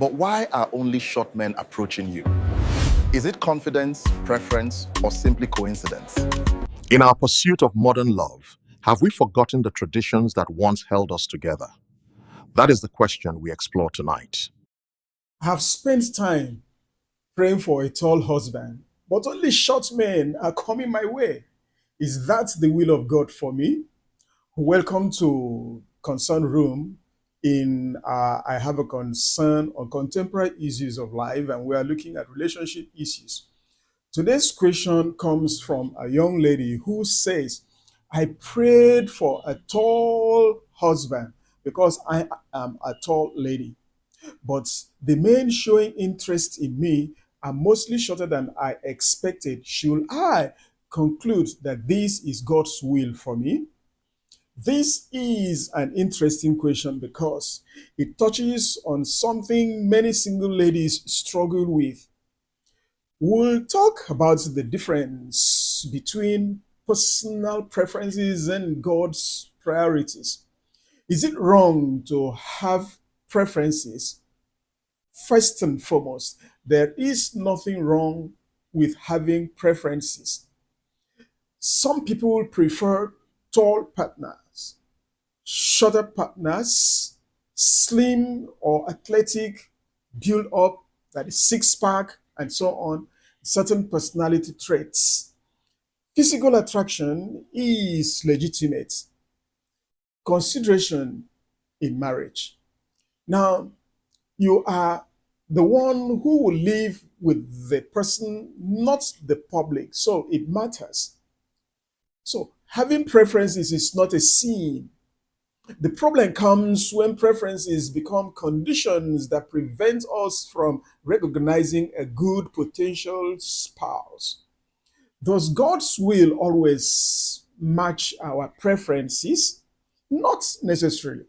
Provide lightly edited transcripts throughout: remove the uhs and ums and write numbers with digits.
But why are only short men approaching you? Is it confidence, preference, or simply coincidence? In our pursuit of modern love, have we forgotten the traditions that once held us together? That is the question we explore tonight. I have spent time praying for a tall husband, but only short men are coming my way. Is that the will of God for me? Welcome to Concern Room. I have a concern on contemporary issues of life, and we are looking at relationship issues. Today's question comes from a young lady who says, I prayed for a tall husband because I am a tall lady, but the men showing interest in me are mostly shorter than I expected. Should I conclude that this is God's will for me? This is an interesting question because it touches on something many single ladies struggle with. We'll talk about the difference between personal preferences and God's priorities. Is it wrong to have preferences? First and foremost, there is nothing wrong with having preferences. Some people prefer tall partners, shorter partners, slim or athletic, build up, that is six pack, and so on, certain personality traits. Physical attraction is legitimate consideration in marriage. Now, you are the one who will live with the person, not the public. So it matters. So having preferences is not a sin. The problem comes when preferences become conditions that prevent us from recognizing a good potential spouse. Does God's will always match our preferences? Not necessarily.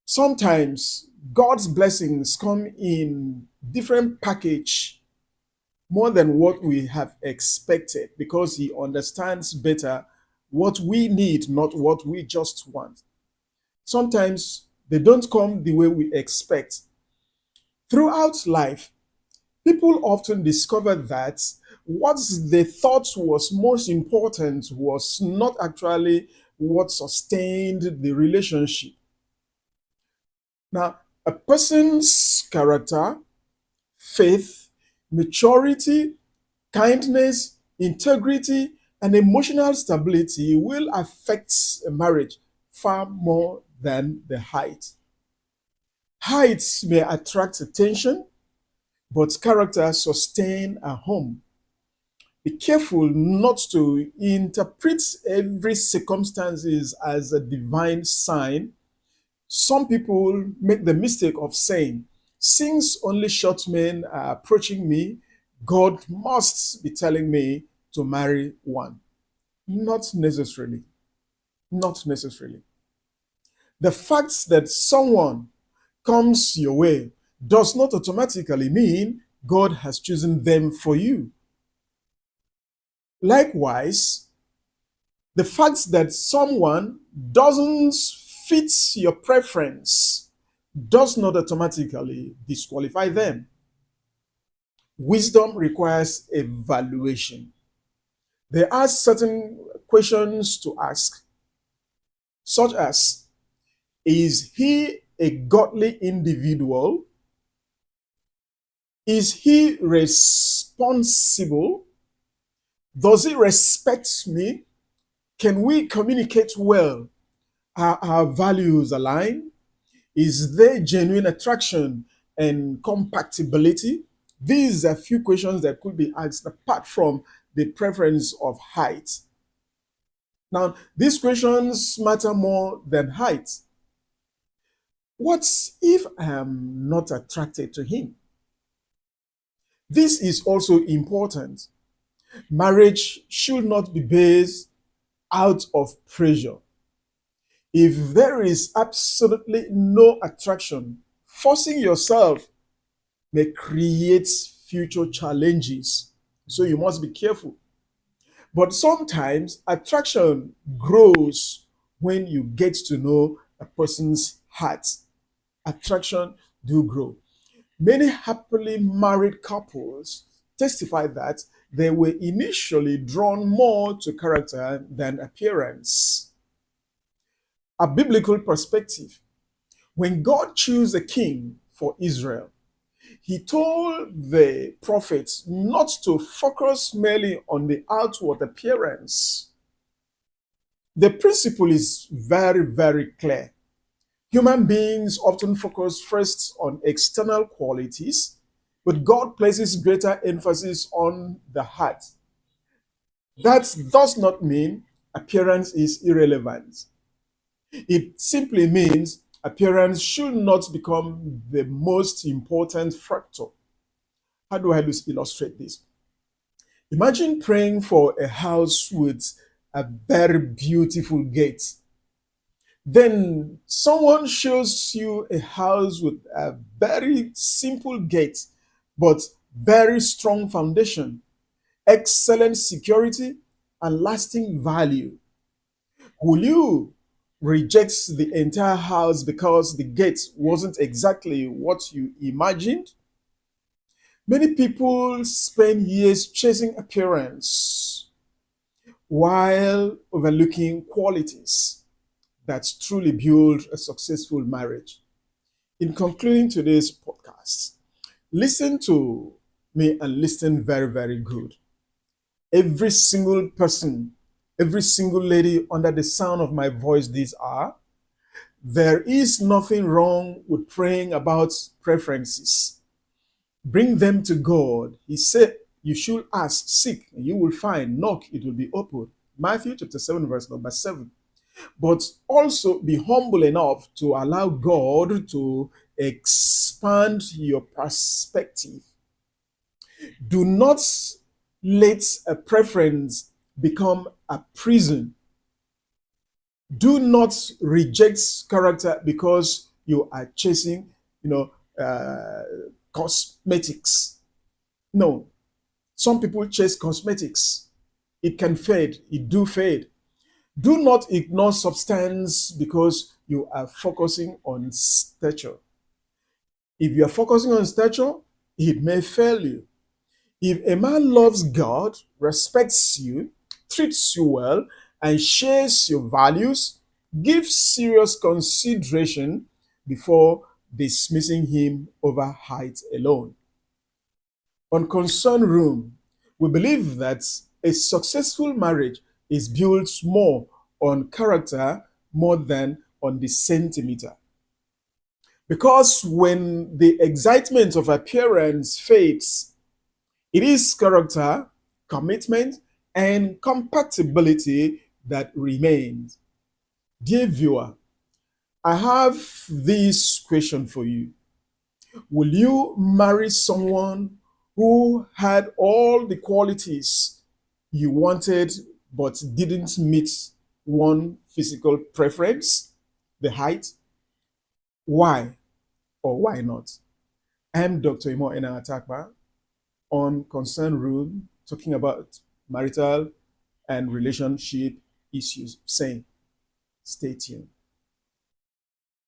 Sometimes God's blessings come in different package more than what we have expected because he understands better what we need, not what we just want. Sometimes they don't come the way we expect. Throughout life, people often discover that what they thought was most important was not actually what sustained the relationship. Now, a person's character, faith, maturity, kindness, integrity, and emotional stability will affect a marriage far more than the height. Height may attract attention, but character sustain a home. Be careful not to interpret every circumstances as a divine sign. Some people make the mistake of saying, since only short men are approaching me, God must be telling me to marry one. Not necessarily. Not necessarily. The fact that someone comes your way does not automatically mean God has chosen them for you. Likewise, the fact that someone doesn't fit your preference does not automatically disqualify them. Wisdom requires evaluation. There are certain questions to ask, such as, is he a godly individual? Is he responsible? Does he respect me? Can we communicate well? Are our values aligned? Is there genuine attraction and compatibility? These are few questions that could be asked apart from the preference of height. Now, these questions matter more than height. What if I am not attracted to him? This is also important. Marriage should not be based out of pressure. If there is absolutely no attraction, forcing yourself may create future challenges. So you must be careful. But sometimes attraction grows when you get to know a person's heart. Attraction do grow. Many happily married couples testify that they were initially drawn more to character than appearance. A biblical perspective: when God chose a king for Israel, he told the prophets not to focus merely on the outward appearance. The principle is very, very clear. Human beings often focus first on external qualities, but God places greater emphasis on the heart. That does not mean appearance is irrelevant. It simply means appearance should not become the most important factor. How do I illustrate this? Imagine praying for a house with a very beautiful gate. Then someone shows you a house with a very simple gate, but very strong foundation, excellent security, and lasting value. Will you reject the entire house because the gate wasn't exactly what you imagined? Many people spend years chasing appearance while overlooking qualities that truly build a successful marriage. In concluding today's podcast, listen to me and listen very, very good. Every single person, every single lady under the sound of my voice these are, there is nothing wrong with praying about preferences. Bring them to God. He said, you should ask, seek, and you will find, knock, it will be open. Matthew chapter 7, verse number 7. But also be humble enough to allow God to expand your perspective. Do not let a preference become a prison. Do not reject character because you are chasing, cosmetics. No, some people chase cosmetics. It can fade. It do fade. Do not ignore substance because you are focusing on stature. If you are focusing on stature, it may fail you. If a man loves God, respects you, treats you well, and shares your values, give serious consideration before dismissing him over height alone. On Concern Room, we believe that a successful marriage is built more on character more than on the centimeter. Because when the excitement of appearance fades, it is character, commitment, and compatibility that remains. Dear viewer, I have this question for you. Will you marry someone who had all the qualities you wanted but didn't meet one physical preference, the height? Why or why not? I'm Dr. Imoh Enang Atakpa on Concern Room, talking about marital and relationship issues. Saying, stay tuned.